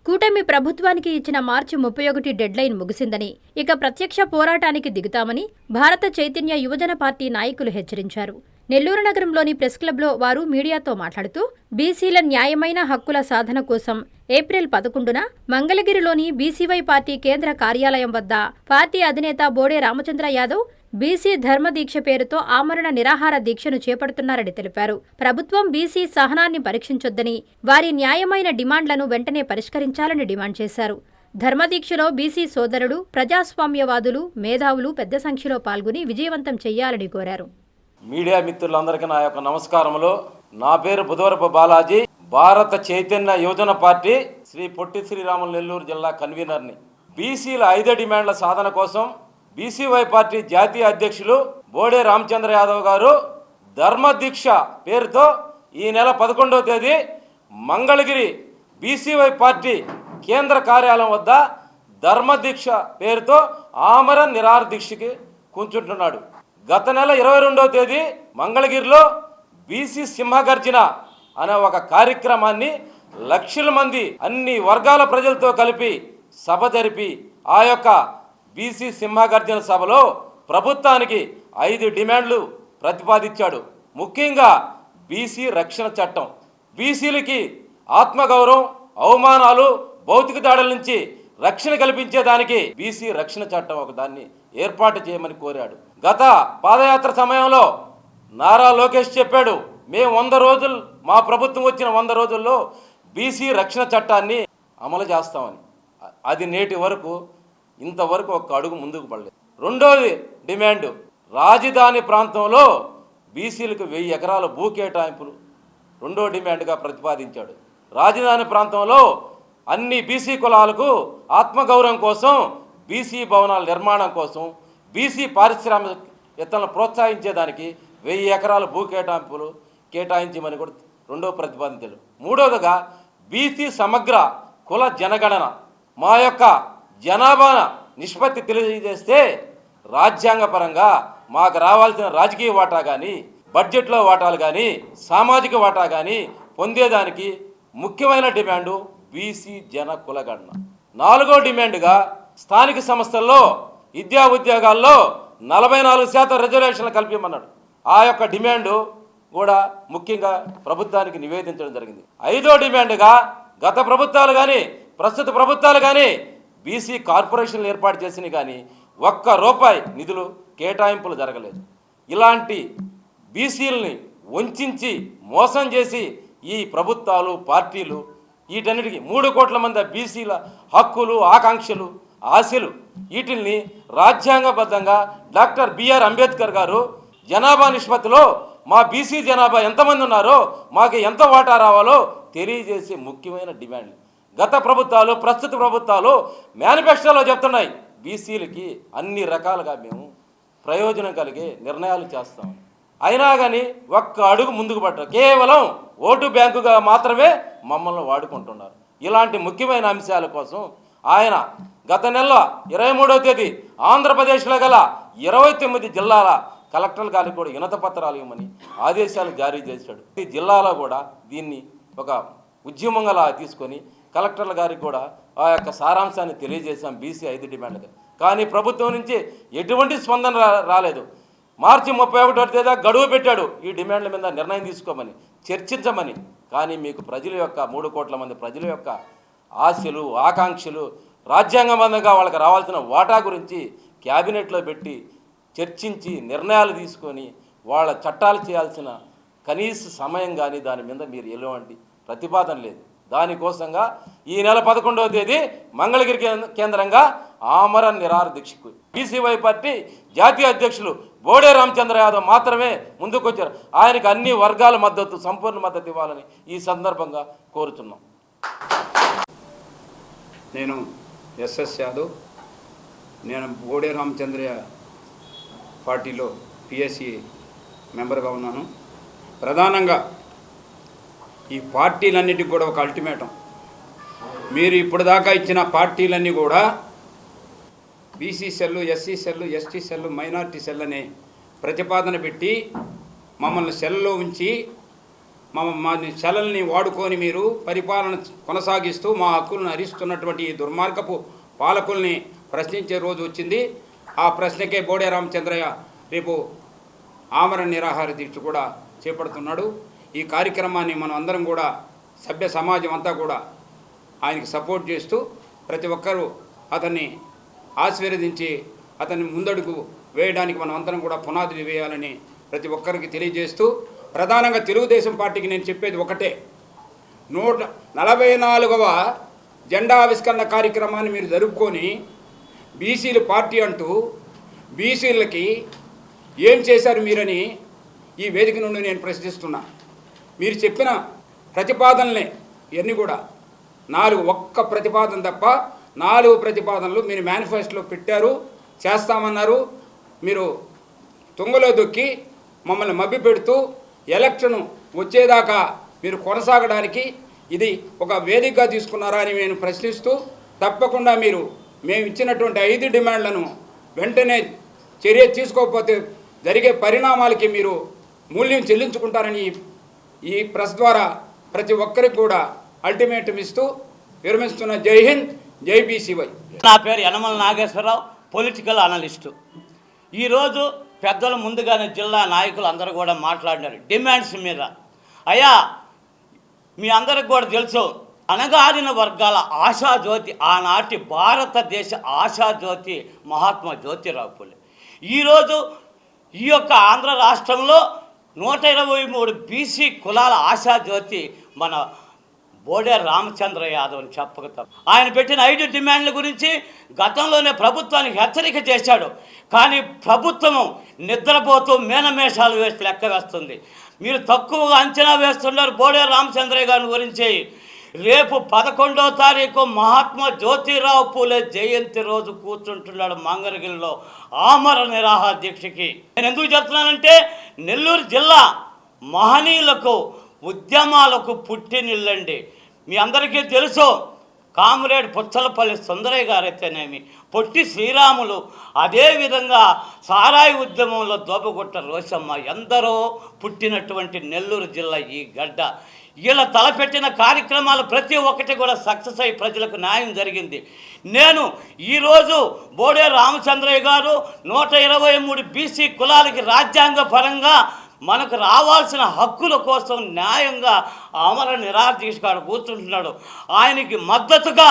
కూటమి ప్రభుత్వానికి ఇచ్చిన మార్చి 31 డెడ్లైన్ ముగిసిందని, ఇక ప్రత్యక్ష పోరాటానికి దిగుతామని భారత చైతన్య యువజన పార్టీ నాయకులు హెచ్చరించారు. నెల్లూరు నగరంలోని ప్రెస్ క్లబ్లో వారు మీడియాతో మాట్లాడుతూ, బీసీల న్యాయమైన హక్కుల సాధన కోసం ఏప్రిల్ 11న మంగళగిరిలోని బీసీవై పార్టీ కేంద్ర కార్యాలయం వద్ద పార్టీ అధినేత బోడే రామచంద్ర యాదవ్ బీసీ ధర్మదీక్ష పేరుతో ఆమరణ నిరాహార దీక్షను చేపడుతున్నారని తెలిపారు. ప్రభుత్వం బీసీ సహనాన్ని పరీక్షించొద్దని, వారి న్యాయమైన డిమాండ్లను వెంటనే పరిష్కరించాలని డిమాండ్ చేశారు. ధర్మదీక్షలో బీసీ సోదరులు, ప్రజాస్వామ్యవాదులు, మేధావులు పెద్ద సంఖ్యలో పాల్గొని విజయవంతం చేయాలని కోరారు. మీడియా మిత్రులందరికీ నా యొక్క నమస్కారములు. నా పేరు బుధవరపు బాలాజీ, భారత చైతన్య యువజన పార్టీ శ్రీ పొట్టి శ్రీరాములు నెల్లూరు జిల్లా కన్వీనర్ని. బీసీల 5 డిమాండ్ల సాధన కోసం బీసీవై పార్టీ జాతీయ అధ్యక్షులు బోడే రామచంద్ర యాదవ్ గారు ధర్మదీక్ష పేరుతో ఈ నెల 11వ తేదీ మంగళగిరి బీసీవై పార్టీ కేంద్ర కార్యాలయం వద్ద ధర్మదీక్ష పేరుతో ఆమరణ నిరాహార దీక్షకి కూర్చుంటున్నాడు. గత నెల 22వ తేదీ మంగళగిరిలో బీసీ సింహగర్జన అనే ఒక కార్యక్రమాన్ని లక్షల మంది అన్ని వర్గాల ప్రజలతో కలిపి సభ జరిపి ఆ యొక్క బీసీ సింహగర్జన సభలో ప్రభుత్వానికి 5 డిమాండ్లు ప్రతిపాదించాడు. ముఖ్యంగా బీసీ రక్షణ చట్టం, బీసీలకి ఆత్మగౌరవం, అవమానాలు, భౌతిక దాడుల నుంచి రక్షణ కల్పించేదానికి బీసీ రక్షణ చట్టం ఒక దాన్ని ఏర్పాటు చేయమని కోరాడు. గత పాదయాత్ర సమయంలో నారా లోకేష్ చెప్పాడు, మేము 100 రోజులు, మా ప్రభుత్వం వచ్చిన 100 రోజుల్లో బీసీ రక్షణ చట్టాన్ని అమలు చేస్తామని. అది నేటి వరకు ఇంతవరకు ఒక్క అడుగు ముందుకు పడలేదు. రెండోది డిమాండ్, రాజధాని ప్రాంతంలో బీసీలకు 1000 ఎకరాల భూ కేటాయింపులు రెండో డిమాండ్గా ప్రతిపాదించాడు. రాజధాని ప్రాంతంలో అన్ని బీసీ కులాలకు ఆత్మగౌరవం కోసం, బీసీ భవనాల నిర్మాణం కోసం, బీసీ పారిశ్రామికతలను ప్రోత్సహించేదానికి 1000 ఎకరాల భూ కేటాయించమని కూడా రెండో ప్రతిపాదించాడు. మూడవదిగా బీసీ సమగ్ర కుల జనగణన, మా యొక్క జనాభా నిష్పత్తి తెలియజేస్తే రాజ్యాంగపరంగా మాకు రావాల్సిన రాజకీయ వాటా కానీ, బడ్జెట్లో వాటాలు కానీ, సామాజిక వాటా కానీ పొందేదానికి ముఖ్యమైన డిమాండు బీసీ జన కులగణన. 4వ డిమాండ్గా స్థానిక సంస్థల్లో విద్యా ఉద్యోగాల్లో 44% రిజర్వేషన్లు కల్పించమన్నాడు. ఆ యొక్క డిమాండు కూడా ముఖ్యంగా ప్రభుత్వానికి నివేదించడం జరిగింది. 5వ డిమాండ్గా గత ప్రభుత్వాలు కానీ, ప్రస్తుత ప్రభుత్వాలు కానీ బీసీ కార్పొరేషన్లు ఏర్పాటు చేసినవి కానీ ₹1 నిధులు కేటాయింపులు జరగలేదు. ఇలాంటి బీసీలని వంచి మోసం చేసి ఈ ప్రభుత్వాలు, పార్టీలు వీటన్నిటికీ 3 కోట్ల మంది బీసీల హక్కులు, ఆకాంక్షలు, ఆశలు వీటిల్ని రాజ్యాంగబద్ధంగా డాక్టర్ బిఆర్ అంబేద్కర్ గారు జనాభా నిష్పత్తిలో మా బీసీ జనాభా ఎంతమంది ఉన్నారో మాకు ఎంత వాటా రావాలో తెలియజేసే ముఖ్యమైన డిమాండ్లు గత ప్రభుత్వాలు, ప్రస్తుత ప్రభుత్వాలు మేనిఫెస్టోలో చెప్తున్నాయి. బీసీలకి అన్ని రకాలుగా మేము ప్రయోజనం కలిగే నిర్ణయాలు చేస్తాం. అయినా కానీ ఒక్క అడుగు ముందుకు పడ్డారు. కేవలం ఓటు బ్యాంకుగా మాత్రమే మమ్మల్ని వాడుకుంటున్నారు. ఇలాంటి ముఖ్యమైన అంశాల కోసం ఆయన గత నెల 23వ తేదీ ఆంధ్రప్రదేశ్లో గల 29 జిల్లాల కలెక్టర్ల గారికి కూడా వినతి పత్రాలు ఇవ్వమని ఆదేశాలు జారీ చేశాడు. ఈ జిల్లాలో కూడా దీన్ని ఒక ఉద్యమంగా తీసుకొని కలెక్టర్ల గారికి కూడా ఆ యొక్క సారాంశాన్ని తెలియజేశాం బీసీ 5 డిమాండ్గా. కానీ ప్రభుత్వం నుంచి ఎటువంటి స్పందన రాలేదు. మార్చి 31వ తేదీ గడువు పెట్టాడు ఈ డిమాండ్ల మీద నిర్ణయం తీసుకోమని, చర్చించమని. కానీ మీకు ప్రజల యొక్క 3 కోట్ల మంది ప్రజల యొక్క ఆశలు, ఆకాంక్షలు, రాజ్యాంగబద్ధంగా వాళ్ళకి రావాల్సిన వాటా గురించి క్యాబినెట్లో పెట్టి చర్చించి నిర్ణయాలు తీసుకొని వాళ్ళ చట్టాలు చేయాల్సిన కనీస సమయం కానీ దాని మీద మీరు ఎలాంటి ప్రతిపాదన లేదు. దానికోసంగా ఈ నెల 11వ తేదీ మంగళగిరి కేంద్రంగా ఆమరణ నిరాహార దీక్షకు బీసీవై పార్టీ జాతీయ అధ్యక్షులు బోడే రామచంద్ర యాదవ్ మాత్రమే ముందుకొచ్చారు. ఆయనకు అన్ని వర్గాల మద్దతు, సంపూర్ణ మద్దతు ఇవ్వాలని ఈ సందర్భంగా కోరుతున్నాం. నేను ఎస్ఎస్ యాదవ్, నేను బోడే రామచంద్ర పార్టీలో పిఎస్సి మెంబర్గా ఉన్నాను. ప్రధానంగా ఈ పార్టీలన్నిటికి కూడా ఒక అల్టిమేటం, మీరు ఇప్పటిదాకా ఇచ్చిన పార్టీలన్నీ కూడా BC cell, SC cell, ST cell, minority cell అనే ప్రతిపాదన పెట్టి మమ్మల్ని సెల్లో ఉంచి మా చలల్ని వాడుకొని మీరు పరిపాలన కొనసాగిస్తూ మా హక్కులను హరిస్తున్నటువంటి ఈ దుర్మార్గపు పాలకుల్ని ప్రశ్నించే రోజు వచ్చింది. ఆ ప్రశ్నకే బోడే రామచంద్రయ్య రేపు ఆమరణ నిరాహార దీక్ష కూడా చేపడుతున్నాడు. ఈ కార్యక్రమాన్ని మనం అందరం కూడా సభ్య సమాజం అంతా కూడా ఆయనకి సపోర్ట్ చేస్తూ ప్రతి ఒక్కరూ అతన్ని ఆశీర్వదించి అతన్ని ముందడుగు వేయడానికి మనం అందరం కూడా పునాదులు వేయాలని ప్రతి ఒక్కరికి తెలియజేస్తూ, ప్రధానంగా తెలుగుదేశం పార్టీకి నేను చెప్పేది ఒకటే, 144వ జెండా ఆవిష్కరణ కార్యక్రమాన్ని మీరు జరుపుకొని బీసీలు పార్టీ అంటూ బీసీలకి ఏం చేశారు మీరని ఈ వేదిక నుండి నేను ప్రశ్నిస్తున్నా. మీరు చెప్పిన ప్రతిపాదనలే ఇవన్నీ కూడా 4 ఒక్క ప్రతిపాదన తప్ప 4 ప్రతిపాదనలు మీరు మేనిఫెస్టోలో పెట్టారు, చేస్తామన్నారు. మీరు తుంగలో దొక్కి మమ్మల్ని మభ్యపెడుతూ ఎలక్షన్ వచ్చేదాకా మీరు కొనసాగడానికి ఇది ఒక వేదికగా తీసుకున్నారా అని నేను ప్రశ్నిస్తూ, తప్పకుండా మీరు మేము ఇచ్చినటువంటి 5 డిమాండ్లను వెంటనే చర్య తీసుకోకపోతే జరిగే పరిణామాలకి మీరు మూల్యం చెల్లించుకుంటారని ఈ ప్రెస్ ద్వారా ప్రతి ఒక్కరికి కూడా అల్టిమేటం ఇస్తూ విరమిస్తున్న. జై హింద్, జై బీసీవై. నా పేరు యనమల నాగేశ్వరరావు, పొలిటికల్ అనలిస్టు. ఈరోజు పెద్దలు ముందుగానే జిల్లా నాయకులు అందరూ కూడా మాట్లాడినారు డిమాండ్స్ మీద. అయ్యా, మీ అందరికి కూడా తెలుసు, అణగారిన వర్గాల ఆశాజ్యోతి, ఆనాటి భారతదేశ ఆశాజ్యోతి మహాత్మా జ్యోతిరావు పూలే. ఈరోజు ఈ యొక్క ఆంధ్ర రాష్ట్రంలో 123 బీసీ కులాల ఆశాజ్యోతి మన బోడే రామచంద్ర యాదవ్ అని చెప్పగలుగుతాం. ఆయన పెట్టిన 5 డిమాండ్ల గురించి గతంలోనే ప్రభుత్వానికి హెచ్చరిక చేశాడు. కానీ ప్రభుత్వం నిద్రపోతూ మేనమేషాలు వేసి లెక్క వేస్తుంది. మీరు తక్కువగా అంచనా వేస్తున్నారు బోడే రామచంద్రయ్య గారి గురించి. రేపు 11వ తారీఖు మహాత్మా జ్యోతిరావు పూలే జయంతి రోజు కూర్చుంటున్నాడు మంగళగిరిలో ఆమరణ నిరాహార దీక్షకి. నేను ఎందుకు చెప్తున్నానంటే, నెల్లూరు జిల్లా మహనీయులకు ఉద్యమాలకు పుట్టినిల్లండి. మీ అందరికీ తెలుసు, కామ్రేడ్ పుచ్చలపల్లి సుందరయ్య గారైతేనేమి, పొట్టి శ్రీరాములు, అదేవిధంగా సారాయి ఉద్యమంలో దోపగుట్ట రోషమ్మ, ఎందరో పుట్టినటువంటి నెల్లూరు జిల్లా ఈ గడ్డ. ఇలా తలపెట్టిన కార్యక్రమాలు ప్రతి ఒక్కటి కూడా సక్సెస్ అయ్యి ప్రజలకు న్యాయం జరిగింది. నేను ఈరోజు బోడే రామచంద్రయ్య గారు 123 బీసీ కులాలకి రాజ్యాంగ పరంగా మనకు రావాల్సిన హక్కుల కోసం న్యాయంగా అమర నిరాహార దీక్ష కూర్చుంటున్నాడు. ఆయనకి మద్దతుగా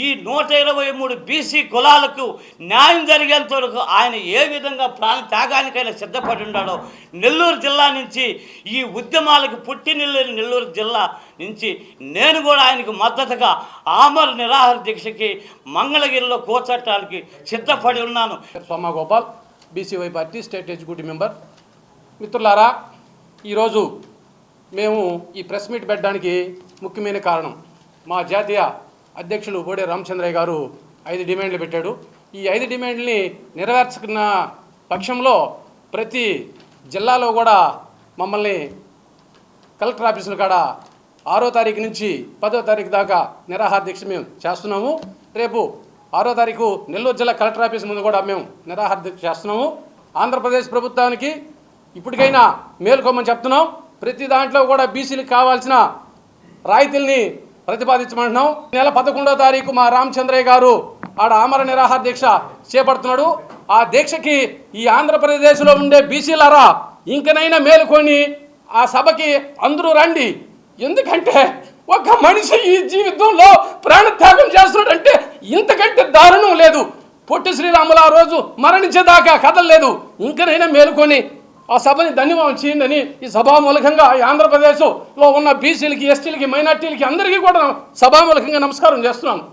ఈ 123 బీసీ కులాలకు న్యాయం జరిగేంత వరకు ఆయన ఏ విధంగా ప్రాణ త్యాగానికైనా సిద్ధపడి ఉన్నాడో, నెల్లూరు జిల్లా నుంచి ఈ ఉద్యమాలకు పుట్టినిల్లేని నెల్లూరు జిల్లా నుంచి నేను కూడా ఆయనకు మద్దతుగా ఆమర నిరాహార దీక్షకి మంగళగిరిలో కూర్చోటానికి సిద్ధపడి ఉన్నాను. Soma Gopal, BCY party state executive member. మిత్రులారా, ఈరోజు మేము ఈ ప్రెస్ మీట్ పెట్టడానికి ముఖ్యమైన కారణం, మా జాతీయ అధ్యక్షులు బోడే రామచంద్రయ్య గారు 5 డిమాండ్లు పెట్టాడు. ఈ 5 డిమాండ్లని నెరవేర్చుకున్న పక్షంలో ప్రతి జిల్లాలో కూడా మమ్మల్ని కలెక్టర్ ఆఫీసుల కాడ 6వ తారీఖు నుంచి 10వ తారీఖు దాకా నిరాహార దీక్ష మేము చేస్తున్నాము. రేపు 6వ తారీఖు నెల్లూరు జిల్లా కలెక్టర్ ఆఫీస్ ముందు కూడా మేము నిరాహార దీక్ష చేస్తున్నాము. ఆంధ్రప్రదేశ్ ప్రభుత్వానికి ఇప్పటికైనా మేలుకోమని చెప్తున్నాం. ప్రతి దాంట్లో కూడా బీసీలకు కావాల్సిన రాయితీల్ని ప్రతిపాదించమంటున్నాం. నెల 11వ తారీఖు మా రామచంద్రయ్య గారు ఆడ ఆమర నిరాహార దీక్ష చేపడుతున్నాడు. ఆ దీక్షకి ఈ ఆంధ్రప్రదేశ్లో ఉండే బీసీలారా ఇంకనైనా మేలుకొని ఆ సభకి అందరూ రండి. ఎందుకంటే ఒక మనిషి ఈ జీవితంలో ప్రాణత్యాగం చేస్తున్నాడంటే ఇంతకంటే దారుణం లేదు. పొట్టి శ్రీరాములు ఆ రోజు మరణించేదాకా కదలలేదు. ఇంకనైనా మేలుకొని ఆ సభని ధన్యవాదం చేయండి ఈ సభామూలకంగా ఈ ఆంధ్రప్రదేశ్లో ఉన్న బీసీలకి, ఎస్టీలకి, మైనార్టీలకి అందరికీ కూడా సభామూలకంగా నమస్కారం చేస్తున్నాను.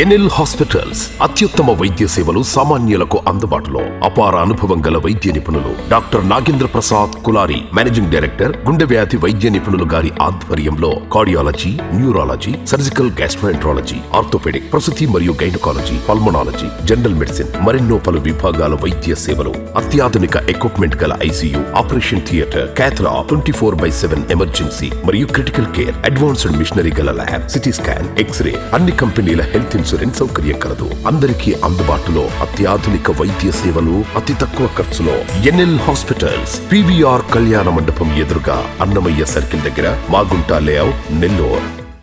ఎన్ఎల్ హాస్పిటల్స్ అత్యుత్తమ వైద్య సేవలు సామాన్యులకు అందుబాటులో. అపార అనుభవం గల వైద్య నిపుణులు doctor Nagendra Prasad Kulari, managing director, గుండె వ్యాధి వైద్య నిపుణులు గారి ఆధ్వర్యంలో cardiology, neurology, surgical gastroenterology, orthopaedic, ప్రసూతి మరియు గైనకాలజీ, పల్మనాలజీ, జనరల్ మెడిసిన్, మరెన్నో పలు విభాగాల వైద్య సేవలు. అత్యాధునిక ఎక్విప్మెంట్ గల ఐసీయూ, ఆపరేషన్ థియేటర్, క్యాథ్లా, 24/7 ఎమర్జెన్సీ మరియు క్రిటికల్ కేర్, అడ్వాన్స్డ్ మిషనరీ గల ల్యాబ్, సిటీ స్కాన్, ఎక్స్రే, అన్ని కంపెనీల హెల్త్ ఇన్సూరెన్స్ సౌకర్యం కలదు. అందరికీ అందుబాటులో అత్యాధునిక వైద్య సేవలు అతి తక్కువ ఖర్చులో. ఎన్ఎల్ హాస్పిటల్స్, PVR కళ్యాణ మండపం ఎదురుగా, అన్నమయ్య సర్కిల్ దగ్గర, మాగుంట లేఅవుట్, నెల్లూరు.